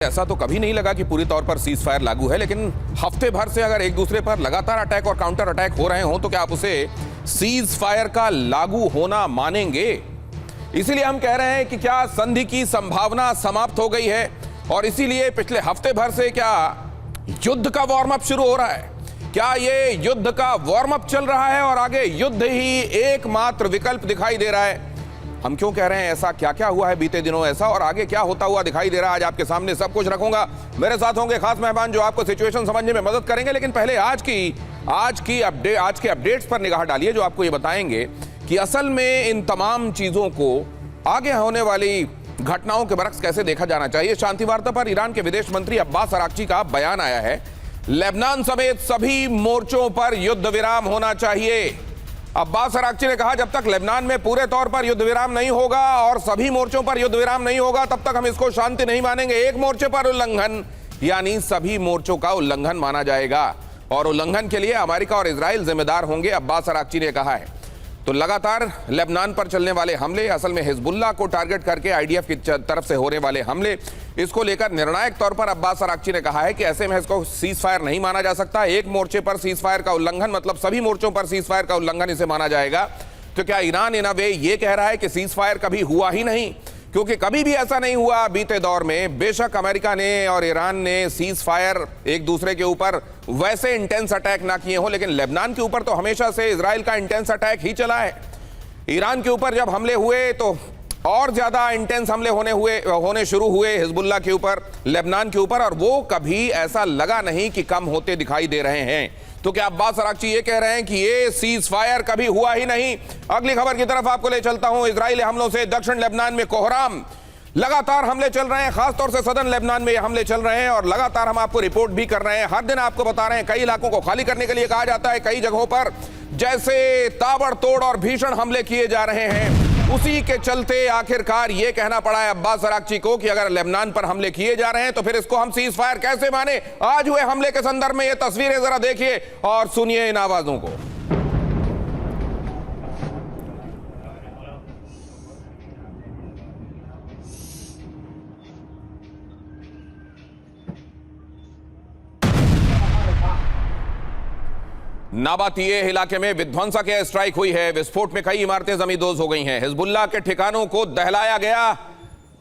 ऐसा तो कभी नहीं लगा कि पूरी तौर पर सीज फायर लागू है, लेकिन हफ्ते भर से अगर एक दूसरे पर लगातार अटैक और काउंटर अटैक हो रहे हो तो क्या आप उसे सीज फायर का लागू होना मानेंगे? इसीलिए हम कह रहे हैं कि क्या संधि की संभावना समाप्त हो गई है और इसीलिए पिछले हफ्ते भर से क्या युद्ध का वार्म अप शुरू हो रहा है? क्या ये युद्ध का वार्म अप चल रहा है और आगे युद्ध ही एकमात्र विकल्प दिखाई दे रहा है? हम क्यों कह रहे हैं ऐसा, क्या क्या हुआ है बीते दिनों ऐसा और आगे क्या होता हुआ दिखाई दे रहा है, आज आपके सामने सब कुछ रखूंगा। मेरे साथ होंगे खास मेहमान जो आपको सिचुएशन समझने में मदद करेंगे, लेकिन पहले आज के अपडेट्स पर निगाह डालिए जो आपको ये बताएंगे कि असल में इन तमाम चीजों को आगे होने वाली घटनाओं के बरक्स कैसे देखा जाना चाहिए। शांति वार्ता पर ईरान के विदेश मंत्री अब्बास अराक्ची का बयान आया है, लेबनान समेत सभी मोर्चों पर युद्ध विराम होना चाहिए। अब्बास अराक्ची ने कहा जब तक लेबनान में पूरे तौर पर युद्ध विराम नहीं होगा और सभी मोर्चों पर युद्ध विराम नहीं होगा तब तक हम इसको शांति नहीं मानेंगे। एक मोर्चे पर उल्लंघन यानी सभी मोर्चों का उल्लंघन माना जाएगा और उल्लंघन के लिए अमेरिका और इजराइल जिम्मेदार होंगे, अब्बास अराक्ची ने कहा है। तो लगातार लेबनान पर चलने वाले हमले, असल में हिजबुल्लाह को टारगेट करके आईडीएफ की तरफ से होने वाले हमले, इसको लेकर निर्णायक तौर पर अब्बास अराक्ची ने कहा है कि ऐसे में इसको सीज फायर नहीं माना जा सकता। एक मोर्चे पर सीज फायर का उल्लंघन मतलब सभी मोर्चों पर सीज फायर का उल्लंघन इसे माना जाएगा। तो क्या ईरान इन अ वे ये कह रहा है कि सीज फायर कभी हुआ ही नहीं? क्योंकि कभी भी ऐसा नहीं हुआ बीते दौर में। बेशक अमेरिका ने और ईरान ने सीज फायर एक दूसरे के ऊपर वैसे इंटेंस अटैक ना किए हो, लेकिन लेबनान के ऊपर तो हमेशा से इजराइल का इंटेंस अटैक ही चला है। ईरान के ऊपर जब हमले हुए तो और ज्यादा इंटेंस हमले होने शुरू हुए हिजबुल्लाह के ऊपर, लेबनान के ऊपर, और वो कभी ऐसा लगा नहीं कि कम होते दिखाई दे रहे हैं। तो क्या अब्बास अराक्ची ये कह रहे हैं कि ये सीज फायर कभी हुआ ही नहीं? अगली खबर की तरफ आपको ले चलता हूं। इजरायली हमलों से दक्षिण लेबनान में कोहराम, लगातार हमले चल रहे हैं, खासतौर से सदर्न लेबनान में ये हमले चल रहे हैं और लगातार हम आपको रिपोर्ट भी कर रहे हैं। हर दिन आपको बता रहे हैं, कई इलाकों को खाली करने के लिए कहा जाता है, कई जगहों पर जैसे ताबड़तोड़ और भीषण हमले किए जा रहे हैं। उसी के चलते आखिरकार ये कहना पड़ा है अब्बास अराक्ची को कि अगर लेबनान पर हमले किए जा रहे हैं तो फिर इसको हम सीज फायर कैसे माने? आज हुए हमले के संदर्भ में ये तस्वीरें जरा देखिए और सुनिए इन आवाजों को। नाबातिये इलाके में विध्वंसक एयर स्ट्राइक हुई है। विस्फोट में कई इमारतें जमींदोज हो गई हैं। हिजबुल्लाह के ठिकानों को दहलाया गया।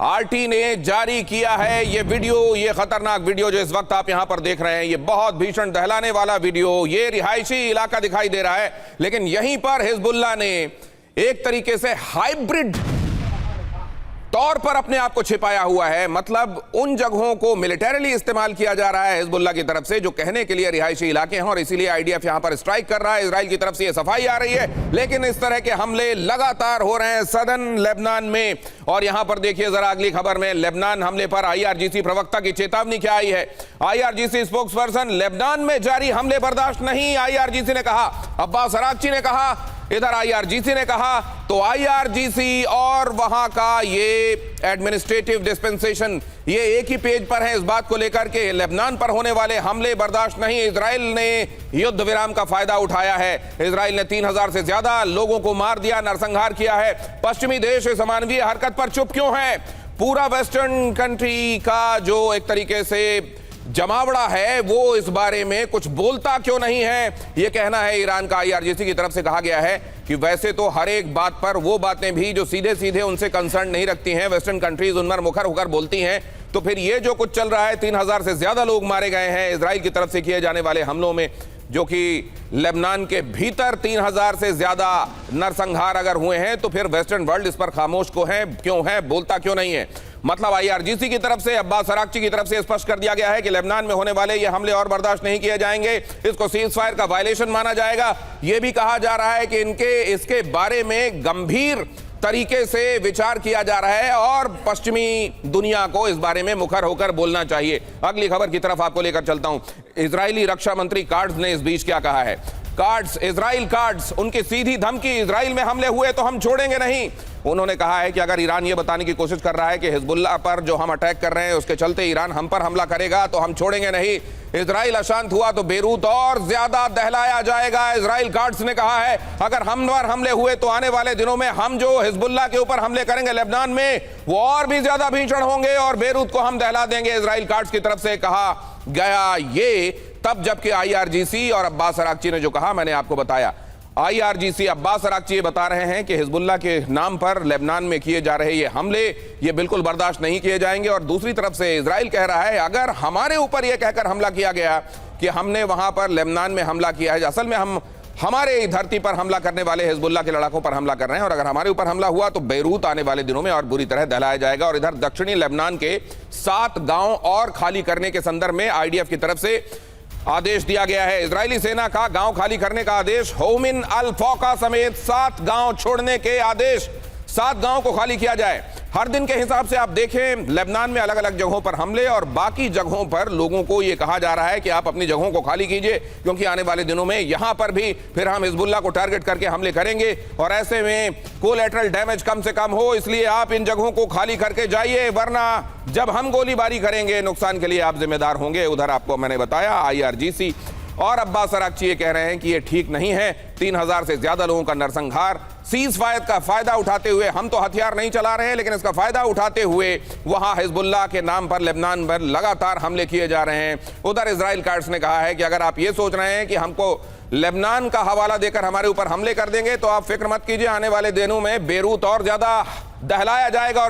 आरटी ने जारी किया है ये वीडियो, ये खतरनाक वीडियो जो इस वक्त आप यहां पर देख रहे हैं, ये बहुत भीषण दहलाने वाला वीडियो। ये रिहायशी इलाका दिखाई दे रहा है, लेकिन यहीं पर हिजबुल्लाह ने एक तरीके से हाइब्रिड तौर पर अपने आप को छिपाया हुआ है। मतलब उन जगहों को मिलिटरीली इस्तेमाल किया जा रहा है हिजबुल्लाह की तरफ से जो कहने के लिए रिहायशी इलाके हैं और इसीलिए आईडीएफ यहां पर स्ट्राइक कर रहा है। इजराइल की तरफ से यह सफाई आ रही है, लेकिन इस तरह के हमले लगातार हो रहे हैं सदर्न लेबनान में। और यहां पर देखिए जरा अगली खबर में, लेबनान हमले पर आईआरजीसी प्रवक्ता की चेतावनी क्या आई है। आईआरजीसी स्पोक्स पर्सन, लेबनान में जारी हमले बर्दाश्त नहीं, आईआरजीसी ने कहा। अब्बास अराक्ची ने कहा, इधर आईआरजीसी ने कहा। तो आईआरजीसी और वहां का ये एडमिनिस्ट्रेटिव डिस्पेंसेशन ये एक ही पेज पर है इस बात को लेकर के लेबनान पर होने वाले हमले बर्दाश्त नहीं। इजराइल ने युद्ध विराम का फायदा उठाया है। इजराइल ने 3000 से ज्यादा लोगों को मार दिया, नरसंहार किया है। पश्चिमी देश इस अमानवीय हरकत पर चुप क्यों है? पूरा वेस्टर्न कंट्री का जो एक तरीके से जमावड़ा है वो इस बारे में कुछ बोलता क्यों नहीं है? ये कहना है ईरान का। आईआरजीसी की तरफ से कहा गया है कि वैसे तो हर एक बात पर वो बातें भी जो सीधे सीधे उनसे कंसर्न नहीं रखती हैं, वेस्टर्न कंट्रीज उन पर मुखर होकर बोलती हैं। तो फिर ये जो कुछ चल रहा है, 3000 से ज्यादा लोग मारे गए हैं इजराइल की तरफ से किए जाने वाले हमलों में, जो कि लेबनान के भीतर 3000 से ज्यादा नरसंहार अगर हुए हैं, तो फिर वेस्टर्न वर्ल्ड इस पर खामोश क्यों है, बोलता क्यों नहीं है? मतलब आईआरजीसी की तरफ से, अब्बास अराक्ची की तरफ से स्पष्ट कर दिया गया है कि लेबनान में होने वाले ये हमले और बर्दाश्त नहीं किए जाएंगे, इसको सीज फायर का वायलेशन माना जाएगा। यह भी कहा जा रहा है कि इसके बारे में गंभीर तरीके से विचार किया जा रहा है और पश्चिमी दुनिया को इस बारे में मुखर होकर बोलना चाहिए। अगली खबर की तरफ आपको लेकर चलता हूं। इजरायली रक्षा मंत्री कार्ड्स ने इस बीच क्या कहा है। इजराइल कार्ड्स, उनकी सीधी धमकी, इजराइल में हमले हुए तो हम छोड़ेंगे नहीं। उन्होंने कहा है कि अगर ईरान ये बताने की कोशिश कर रहा है कि हिजबुल्लाह पर जो हम अटैक कर रहे हैं उसके चलते ईरान हम पर हमला करेगा तो हम छोड़ेंगे नहीं। इजराइल अशांत हुआ तो बेरूत और ज्यादा दहलाया जाएगा। इजराइल गार्ड्स ने कहा है अगर हम पर हमले हुए तो आने वाले दिनों में हम जो हिजबुल्लाह के ऊपर हमले करेंगे लेबनान में वो और भी ज्यादा भीषण होंगे और बेरूत को हम दहला देंगे। इजराइल गार्ड्स की तरफ से कहा गया ये तब जबकि IRGC और अब्बास अराक्ची ने जो कहा मैंने आपको बताया। IRGC अब्बास अराक्ची ये बता रहे हैं कि हिजबुल्लाह के नाम पर लेबनान में किए जा रहे ये हमले ये बिल्कुल बर्दाश्त नहीं किए जाएंगे। और दूसरी तरफ से इजराइल कह रहा है अगर हमारे ऊपर ये कहकर हमला किया गया कि हमने वहां पर लेबनान में हमला किया है, असल में हम हमारे धरती पर हमला करने वाले हिजबुल्लाह के लड़ाकों पर हमला कर रहे हैं और अगर हमारे ऊपर हमला हुआ तो बेरूत आने वाले दिनों में और बुरी तरह दहलाया जाएगा। और इधर दक्षिणी लेबनान के 7 गांव और खाली करने के संदर्भ में IDF की तरफ से आदेश दिया गया है। इजरायली सेना का गांव खाली करने का आदेश, होमिन अल फौका समेत 7 गांव छोड़ने के आदेश, 7 गांव को खाली किया जाए। हर दिन के हिसाब से आप देखें लेबनान में अलग अलग जगहों पर हमले और बाकी जगहों पर लोगों को यह कहा जा रहा है कि आप अपनी जगहों को खाली कीजिए क्योंकि आने वाले दिनों में यहां पर भी फिर हम हिजबुल्लाह को टारगेट करके हमले करेंगे और ऐसे में कोलैटरल डैमेज कम से कम हो, इसलिए आप इन जगहों को खाली करके जाइए वरना जब हम गोलीबारी करेंगे नुकसान के लिए आप जिम्मेदार होंगे। उधर आपको मैंने बताया IRGC और अब्बास अराक्ची ये कह रहे हैं कि ये ठीक नहीं है। 3000 से ज्यादा लोगों का नरसंहार, सीज फायर का फायदा उठाते हुए, हम तो हथियार नहीं चला रहे हैं लेकिन इसका फायदा उठाते हुए वहां हिजबुल्लाह के नाम पर लेबनान पर लगातार हमले किए जा रहे हैं। उधर इजराइल गार्ड्स ने कहा है कि अगर आप ये सोच रहे हैं कि हमको लेबनान का हवाला देकर हमारे ऊपर हमले कर देंगे तो आप फिक्र मत कीजिए, आने वाले दिनों में बेरूत और ज्यादा दहलाया जाएगा। और